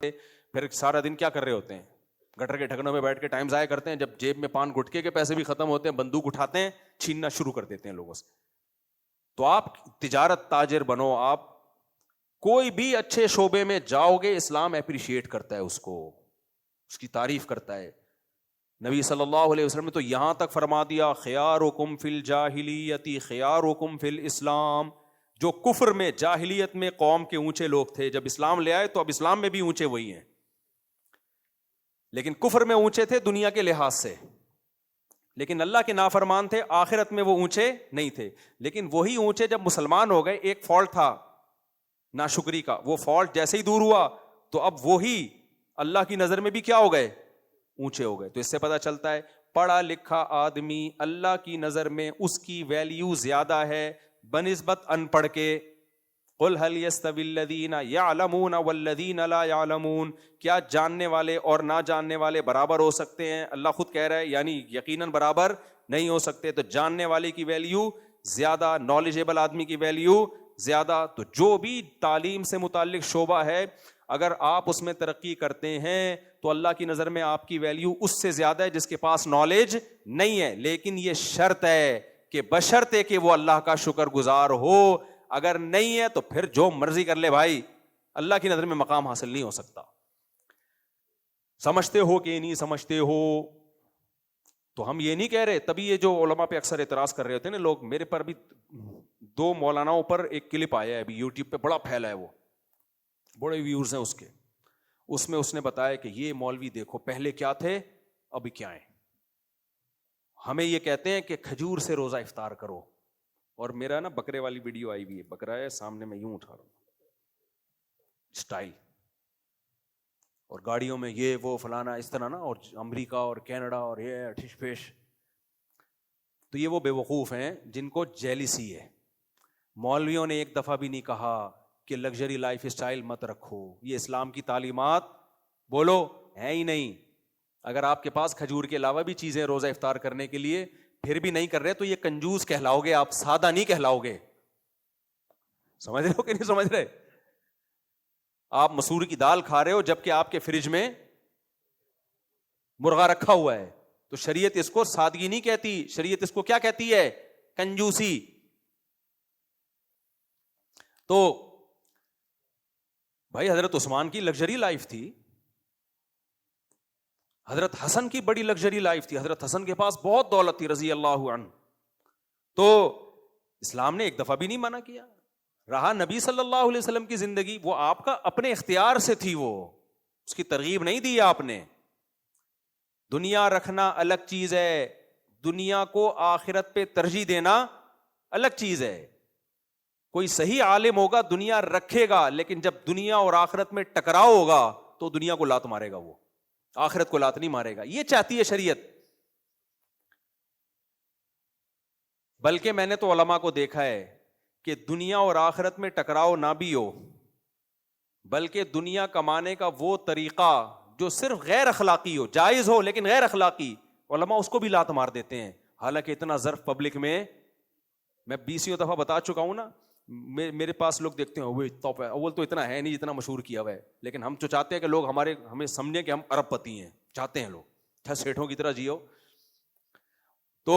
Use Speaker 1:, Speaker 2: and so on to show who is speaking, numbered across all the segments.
Speaker 1: پھر سارا دن کیا کر رہے ہوتے ہیں؟ گٹر کے ڈھکنوں میں بیٹھ کے ٹائم ضائع کرتے ہیں. جب جیب میں پان گٹکے کے پیسے بھی ختم ہوتے ہیں, بندوق اٹھاتے ہیں, چھیننا شروع کر دیتے ہیں لوگوں سے. تو آپ تجارت تاجر بنو, آپ کوئی بھی اچھے شعبے میں جاؤ گے, اسلام اپریشیٹ کرتا ہے اس کو, اس کی تعریف کرتا ہے. نبی صلی اللہ علیہ وسلم نے تو یہاں تک فرما دیا, خیارکم فی الجاہلیت خیارکم فی الاسلام. جو کفر میں جاہلیت میں قوم کے اونچے لوگ تھے, جب اسلام لے آئے تو اب اسلام میں بھی اونچے وہی ہیں, لیکن کفر میں اونچے تھے دنیا کے لحاظ سے, لیکن اللہ کے نافرمان تھے, آخرت میں وہ اونچے نہیں تھے. لیکن وہی اونچے جب مسلمان ہو گئے, ایک فالٹ تھا ناشکری کا, وہ فالٹ جیسے ہی دور ہوا تو اب وہی اللہ کی نظر میں بھی کیا ہو گئے, اونچے ہو گئے. تو اس سے پتہ چلتا ہے پڑھا لکھا آدمی اللہ کی نظر میں اس کی ویلیو زیادہ ہے بنسبت ان پڑھ کے. قل هل يستوي الذين يعلمون والذين لا يعلمون, کیا جاننے والے اور نہ جاننے والے برابر ہو سکتے ہیں؟ اللہ خود کہہ رہا ہے یعنی یقیناً برابر نہیں ہو سکتے. تو جاننے والے کی ویلیو زیادہ, نالجیبل آدمی کی ویلیو زیادہ. تو جو بھی تعلیم سے متعلق شعبہ ہے, اگر آپ اس میں ترقی کرتے ہیں تو اللہ کی نظر میں آپ کی ویلیو اس سے زیادہ ہے جس کے پاس نالج نہیں ہے. لیکن یہ شرط ہے کہ بشرطے کہ وہ اللہ کا شکر گزار ہو, اگر نہیں ہے تو پھر جو مرضی کر لے بھائی, اللہ کی نظر میں مقام حاصل نہیں ہو سکتا. سمجھتے ہو کہ نہیں سمجھتے ہو, تو ہم یہ نہیں کہہ رہے. تبھی یہ جو علماء پہ اکثر اعتراض کر رہے ہوتے ہیں نا لوگ, میرے پر بھی 2 مولاناؤں پر ایک کلپ آیا ہے ابھی یوٹیوب پہ, بڑا پھیلا ہے, وہ بڑے ویورز ہیں اس کے. اس میں اس نے بتایا کہ یہ مولوی دیکھو پہلے کیا تھے ابھی کیا ہیں. ہمیں یہ کہتے ہیں کہ کھجور سے روزہ افطار کرو, اور میرا نا بکرے والی ویڈیو آئی ہوئی ہے, بکرا ہے سامنے میں یوں اٹھا رہا ہوں اسٹائل, اور گاڑیوں میں یہ وہ فلانا اس طرح نا, اور امریکہ اور کینیڈا اور یہ ٹھش پیش. تو یہ وہ بے وقوف ہیں جن کو جیلیسی ہے. مولویوں نے ایک دفعہ بھی نہیں کہا کہ لگژری لائف اسٹائل مت رکھو, یہ اسلام کی تعلیمات بولو ہے ہی نہیں. اگر آپ کے پاس کھجور کے علاوہ بھی چیزیں روزہ افطار کرنے کے لیے پھر بھی نہیں کر رہے تو یہ کنجوس کہلاؤ گے آپ, سادہ نہیں کہلاؤ گے. سمجھ رہے ہو کہ نہیں سمجھ رہے؟ آپ مسور کی دال کھا رہے ہو جبکہ آپ کے فریج میں مرغا رکھا ہوا ہے, تو شریعت اس کو سادگی نہیں کہتی, شریعت اس کو کیا کہتی ہے, کنجوسی. تو بھائی حضرت عثمان کی لگژری لائف تھی, حضرت حسن کی بڑی لگژری لائف تھی, حضرت حسن کے پاس بہت دولت تھی رضی اللہ عنہ. تو اسلام نے ایک دفعہ بھی نہیں منع کیا. رہا نبی صلی اللہ علیہ وسلم کی زندگی, وہ آپ کا اپنے اختیار سے تھی, وہ اس کی ترغیب نہیں دی آپ نے. دنیا رکھنا الگ چیز ہے, دنیا کو آخرت پہ ترجیح دینا الگ چیز ہے. کوئی صحیح عالم ہوگا دنیا رکھے گا, لیکن جب دنیا اور آخرت میں ٹکراؤ ہوگا تو دنیا کو لات مارے گا, وہ آخرت کو لات نہیں مارے گا. یہ چاہتی ہے شریعت. بلکہ میں نے تو علماء کو دیکھا ہے کہ دنیا اور آخرت میں ٹکراؤ نہ بھی ہو, بلکہ دنیا کمانے کا وہ طریقہ جو صرف غیر اخلاقی ہو, جائز ہو لیکن غیر اخلاقی, علماء اس کو بھی لات مار دیتے ہیں. حالانکہ اتنا ظرف پبلک میں 20 دفعہ بتا چکا ہوں نا, میرے پاس لوگ دیکھتے ہیں وہ اول تو اتنا ہے نہیں جتنا مشہور کیا ہوا ہے, لیکن ہم تو چاہتے ہیں کہ لوگ ہمیں سمجھیں کہ ہم ارب پتی ہیں, چاہتے ہیں لوگ سیٹھوں کی طرح جیو. تو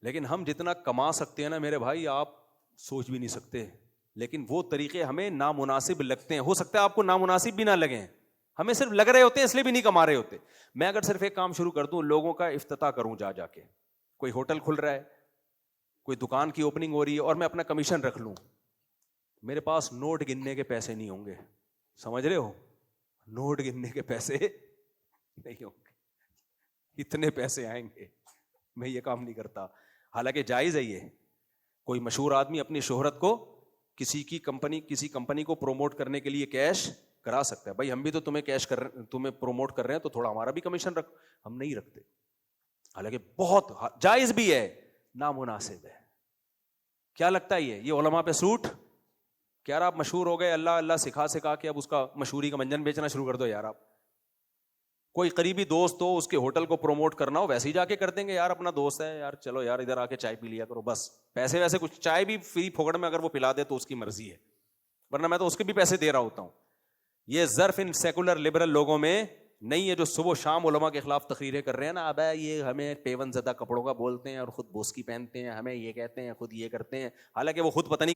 Speaker 1: لیکن ہم جتنا کما سکتے ہیں نا میرے بھائی, آپ سوچ بھی نہیں سکتے. لیکن وہ طریقے ہمیں نامناسب لگتے ہیں. ہو سکتا ہے آپ کو نامناسب بھی نہ لگیں, ہمیں صرف لگ رہے ہوتے ہیں اس لیے بھی نہیں کما رہے ہوتے. میں اگر صرف ایک کام شروع کر دوں, لوگوں کا افتتاح کروں جا کے, کوئی ہوٹل کھل رہا ہے, کوئی دکان کی اوپننگ ہو رہی ہے, اور میں اپنا کمیشن رکھ لوں, میرے پاس نوٹ گننے کے پیسے نہیں ہوں گے. سمجھ رہے ہو, نوٹ گننے کے پیسے نہیں ہوں گے, اتنے پیسے آئیں گے. میں یہ کام نہیں کرتا. حالانکہ جائز ہے یہ. کوئی مشہور آدمی اپنی شہرت کو کسی کمپنی کو پروموٹ کرنے کے لیے کیش کرا سکتا ہے. بھائی ہم بھی تو تمہیں پروموٹ کر رہے ہیں تو تھوڑا ہمارا بھی کمیشن رکھ. ہم نہیں رکھتے, حالانکہ بہت جائز بھی ہے, نامناسب ہے. کیا لگتا ہے یہ علماء پہ سوٹ؟ کیا آپ مشہور ہو گئے, اللہ اللہ سکھا کے اب اس کا مشہوری کا منجن بیچنا شروع کر دو یار. آپ کوئی قریبی دوست ہو, اس کے ہوٹل کو پروموٹ کرنا ہو, ویسے ہی جا کے کر دیں گے, یار اپنا دوست ہے یار, چلو یار ادھر آ کے چائے پی لیا کرو, بس پیسے ویسے کچھ, چائے بھی فری پھوکڑ میں اگر وہ پلا دے تو اس کی مرضی ہے, ورنہ میں تو اس کے بھی پیسے دے رہا ہوتا ہوں. یہ ظرف ان سیکولر لبرل لوگوں میں نہیں ہے جو صبح و شام علماء کے خلاف تقریریں کر رہے ہیں نا. اب یہ ہمیں پیون زدہ کپڑوں کا بولتے ہیں اور خود بوسکی پہنتے ہیں, ہمیں یہ کہتے ہیں, خود یہ کرتے ہیں, حالانکہ وہ خود پتہ نہیں